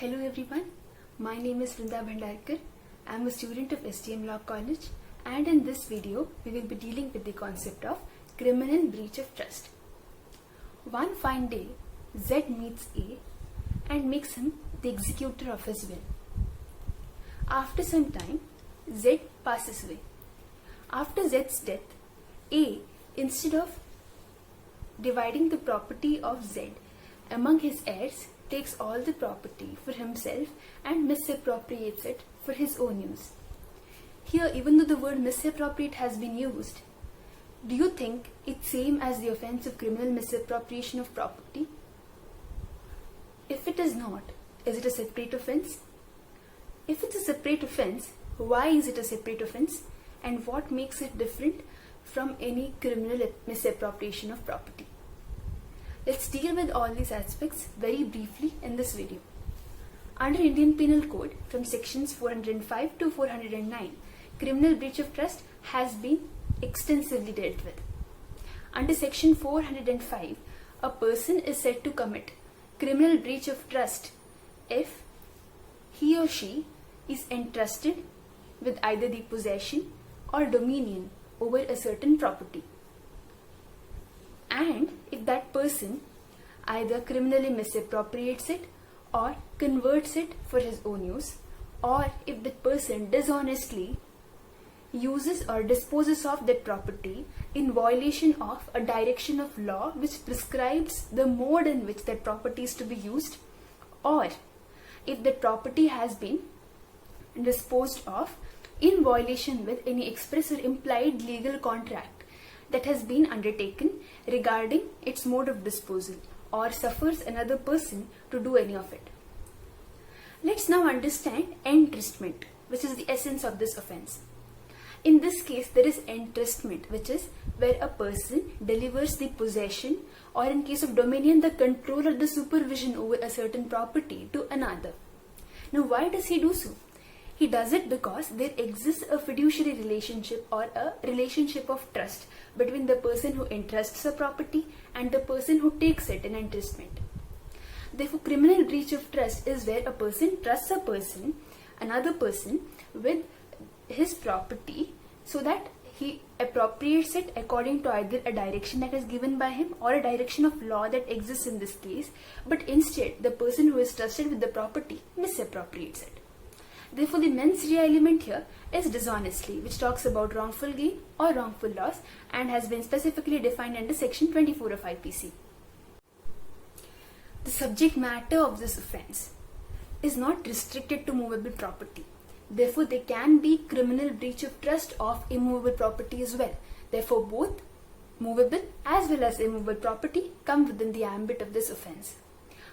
Hello everyone, my name is Vrinda Bhandarkar. I am a student of STM Law College, and in this video we will be dealing with the concept of criminal breach of trust. One fine day, Z meets A and makes him the executor of his will. After some time, Z passes away. After Z's death, A, instead of dividing the property of Z among his heirs, takes all the property for himself and misappropriates it for his own use. Here, even though the word misappropriate has been used, do you think it's same as the offense of criminal misappropriation of property? If it is not, is it a separate offense? If it's a separate offense, why is it a separate offense? And what makes it different from any criminal misappropriation of property? Let's deal with all these aspects very briefly in this video. Under Indian Penal Code, from sections 405 to 409, criminal breach of trust has been extensively dealt with. Under section 405, a person is said to commit criminal breach of trust if he or she is entrusted with either the possession or dominion over a certain property, and if that person either criminally misappropriates it or converts it for his own use, or if that person dishonestly uses or disposes of that property in violation of a direction of law which prescribes the mode in which that property is to be used, or if that property has been disposed of in violation with any express or implied legal contract that has been undertaken regarding its mode of disposal, or suffers another person to do any of it. Let's now understand entrustment, which is the essence of this offense. In this case, there is entrustment, which is where a person delivers the possession, or in case of dominion, the control or the supervision over a certain property to another. Now, why does he do so? He does it because there exists a fiduciary relationship or a relationship of trust between the person who entrusts a property and the person who takes it in entrustment. Therefore, criminal breach of trust is where a person trusts another person with his property so that he appropriates it according to either a direction that is given by him or a direction of law that exists in this case, but instead the person who is trusted with the property misappropriates it. Therefore, the mens rea element here is dishonestly, which talks about wrongful gain or wrongful loss and has been specifically defined under section 24 of IPC. The subject matter of this offense is not restricted to movable property. Therefore, there can be criminal breach of trust of immovable property as well. Therefore, both movable as well as immovable property come within the ambit of this offense.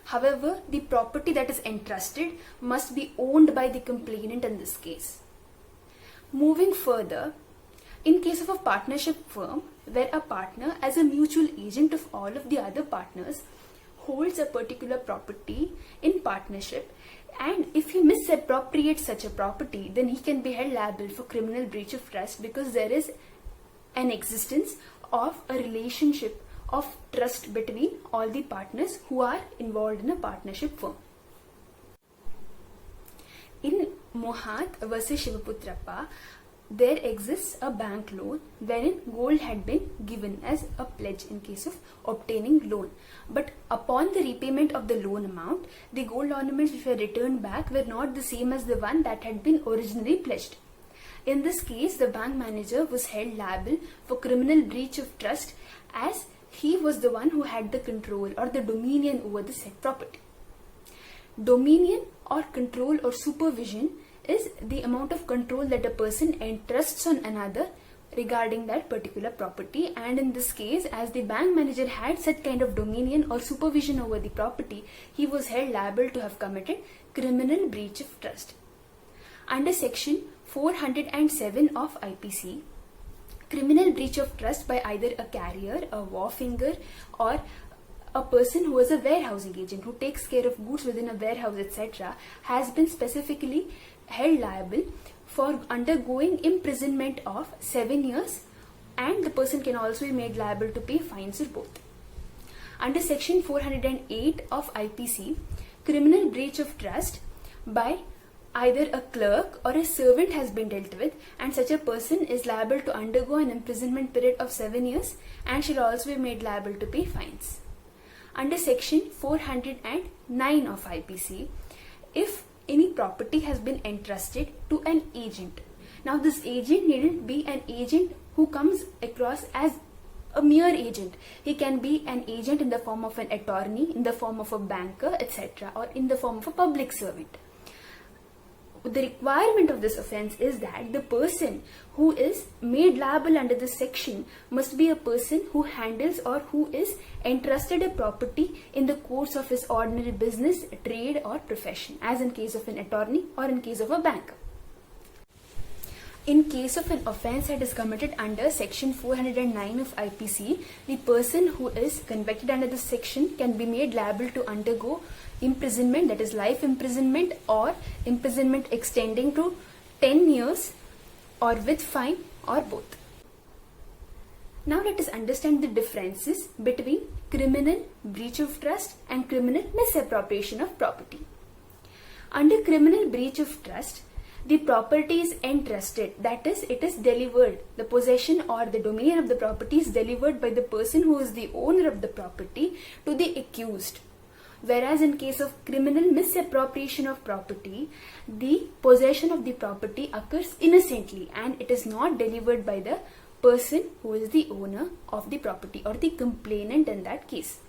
However, the property that is entrusted must be owned by the complainant in this case. Moving further, in case of a partnership firm where a partner as a mutual agent of all of the other partners holds a particular property in partnership, and if he misappropriates such a property, then he can be held liable for criminal breach of trust because there is an existence of a relationship of trust between all the partners who are involved in a partnership firm. In Mohat versus Shivaputrappa, there exists a bank loan wherein gold had been given as a pledge in case of obtaining loan. But upon the repayment of the loan amount, the gold ornaments which were returned back were not the same as the one that had been originally pledged. In this case, the bank manager was held liable for criminal breach of trust as he was the one who had the control or the dominion over the said property. Dominion or control or supervision is the amount of control that a person entrusts on another regarding that particular property, and in this case, as the bank manager had such kind of dominion or supervision over the property, he was held liable to have committed criminal breach of trust. Under section 407 of IPC, criminal breach of trust by either a carrier, a wharfinger, or a person who is a warehousing agent who takes care of goods within a warehouse, etc., has been specifically held liable for undergoing imprisonment of 7 years, and the person can also be made liable to pay fines or both. Under section 408 of IPC, criminal breach of trust by either a clerk or a servant has been dealt with, and such a person is liable to undergo an imprisonment period of 7 years and shall also be made liable to pay fines. Under section 409 of IPC, if any property has been entrusted to an agent. Now this agent needn't be an agent who comes across as a mere agent. He can be an agent in the form of an attorney, in the form of a banker, etc., or in the form of a public servant. The requirement of this offence is that the person who is made liable under this section must be a person who handles or who is entrusted a property in the course of his ordinary business, trade or profession, as in case of an attorney or in case of a banker. In case of an offence that is committed under section 409 of IPC, the person who is convicted under this section can be made liable to undergo imprisonment, that is life imprisonment, or imprisonment extending to 10 years, or with fine, or both. Now let us understand the differences between criminal breach of trust and criminal misappropriation of property. Under criminal breach of trust, the property is entrusted, that is, it is delivered. The possession or the dominion of the property is delivered by the person who is the owner of the property to the accused. Whereas in case of criminal misappropriation of property, the possession of the property occurs innocently and it is not delivered by the person who is the owner of the property or the complainant in that case.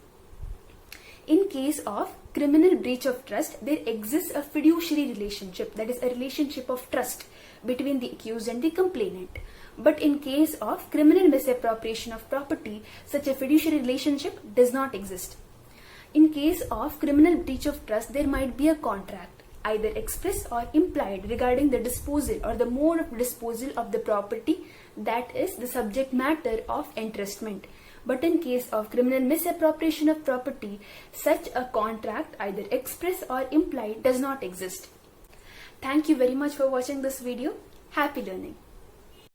In case of criminal breach of trust, there exists a fiduciary relationship, that is a relationship of trust between the accused and the complainant. But in case of criminal misappropriation of property, such a fiduciary relationship does not exist. In case of criminal breach of trust, there might be a contract, either express or implied, regarding the disposal or the mode of disposal of the property that is the subject matter of entrustment. But in case of criminal misappropriation of property, such a contract, either express or implied, does not exist. Thank you very much for watching this video. Happy learning.